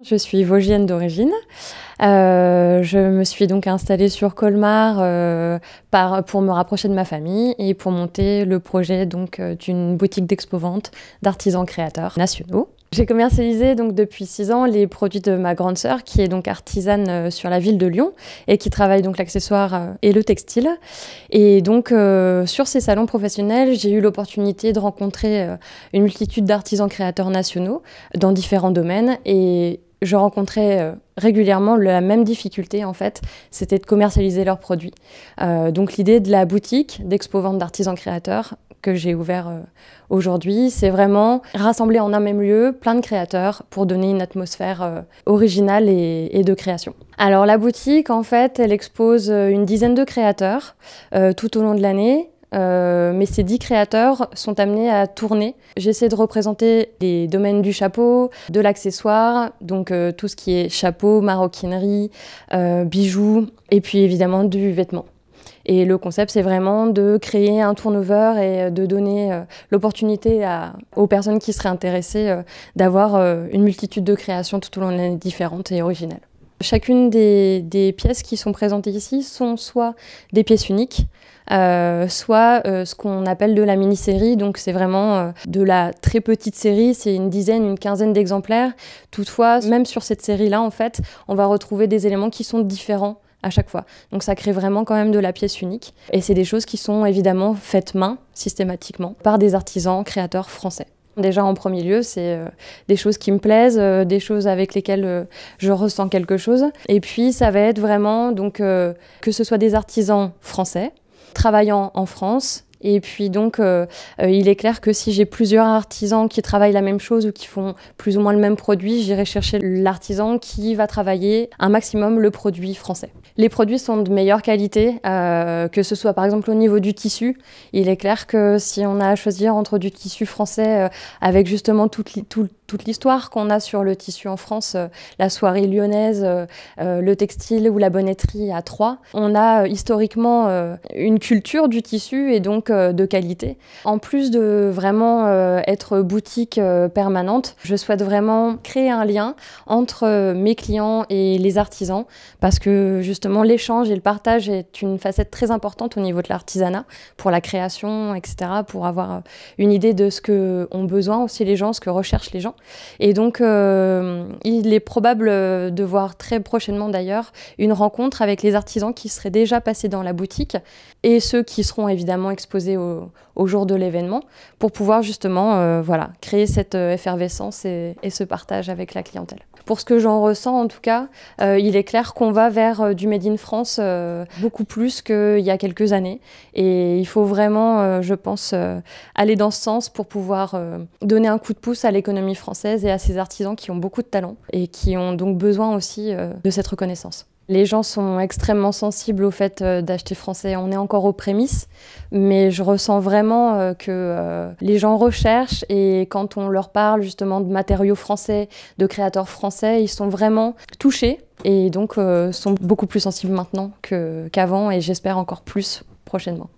Je suis vosgienne d'origine. Je me suis donc installée sur Colmar pour me rapprocher de ma famille et pour monter le projet d'une boutique d'expo-vente d'artisans créateurs nationaux. J'ai commercialisé donc depuis 6 ans les produits de ma grande sœur qui est donc artisane sur la ville de Lyon et qui travaille donc l'accessoire et le textile. Et donc sur ces salons professionnels, j'ai eu l'opportunité de rencontrer une multitude d'artisans créateurs nationaux dans différents domaines et je rencontrais régulièrement la même difficulté en fait, c'était de commercialiser leurs produits. Donc l'idée de la boutique d'expo-vente d'artisans créateurs que j'ai ouvert aujourd'hui, c'est vraiment rassembler en un même lieu plein de créateurs pour donner une atmosphère originale et de création. Alors la boutique en fait, elle expose une dizaine de créateurs tout au long de l'année. Mais ces 10 créateurs sont amenés à tourner. J'essaie de représenter les domaines du chapeau, de l'accessoire, donc tout ce qui est chapeau, maroquinerie, bijoux, et puis évidemment du vêtement. Et le concept, c'est vraiment de créer un turnover et de donner l'opportunité aux personnes qui seraient intéressées d'avoir une multitude de créations tout au long de l'année différentes et originales. Chacune des pièces qui sont présentées ici sont soit des pièces uniques, soit ce qu'on appelle de la mini-série, donc c'est vraiment de la très petite série, c'est une dizaine, une quinzaine d'exemplaires. Toutefois, même sur cette série-là, en fait, on va retrouver des éléments qui sont différents à chaque fois. Donc ça crée vraiment quand même de la pièce unique. Et c'est des choses qui sont évidemment faites main, systématiquement, par des artisans créateurs français. Déjà en premier lieu, c'est des choses qui me plaisent, des choses avec lesquelles je ressens quelque chose. Et puis ça va être vraiment donc, que ce soit des artisans français, travaillant en France. Et puis donc, il est clair que si j'ai plusieurs artisans qui travaillent la même chose ou qui font plus ou moins le même produit, j'irai chercher l'artisan qui va travailler un maximum le produit français. Les produits sont de meilleure qualité, que ce soit par exemple au niveau du tissu. Il est clair que si on a à choisir entre du tissu français avec justement toute l'histoire qu'on a sur le tissu en France, la soierie lyonnaise, le textile ou la bonneterie à Troyes, on a historiquement une culture du tissu et donc de qualité. En plus de vraiment être boutique permanente, je souhaite vraiment créer un lien entre mes clients et les artisans parce que justement l'échange et le partage est une facette très importante au niveau de l'artisanat pour la création, etc., pour avoir une idée de ce que ont besoin aussi les gens, ce que recherchent les gens. Et donc, il est probable de voir très prochainement d'ailleurs une rencontre avec les artisans qui seraient déjà passés dans la boutique et ceux qui seront évidemment exposés au jour de l'événement pour pouvoir justement voilà, créer cette effervescence et ce partage avec la clientèle. Pour ce que j'en ressens en tout cas, il est clair qu'on va vers du Made in France beaucoup plus qu'il y a quelques années et il faut vraiment, je pense, aller dans ce sens pour pouvoir donner un coup de pouce à l'économie française et à ces artisans qui ont beaucoup de talent et qui ont donc besoin aussi de cette reconnaissance. Les gens sont extrêmement sensibles au fait d'acheter français. On est encore aux prémices, mais je ressens vraiment que les gens recherchent et quand on leur parle justement de matériaux français, de créateurs français, ils sont vraiment touchés et donc sont beaucoup plus sensibles maintenant qu'avant et j'espère encore plus prochainement.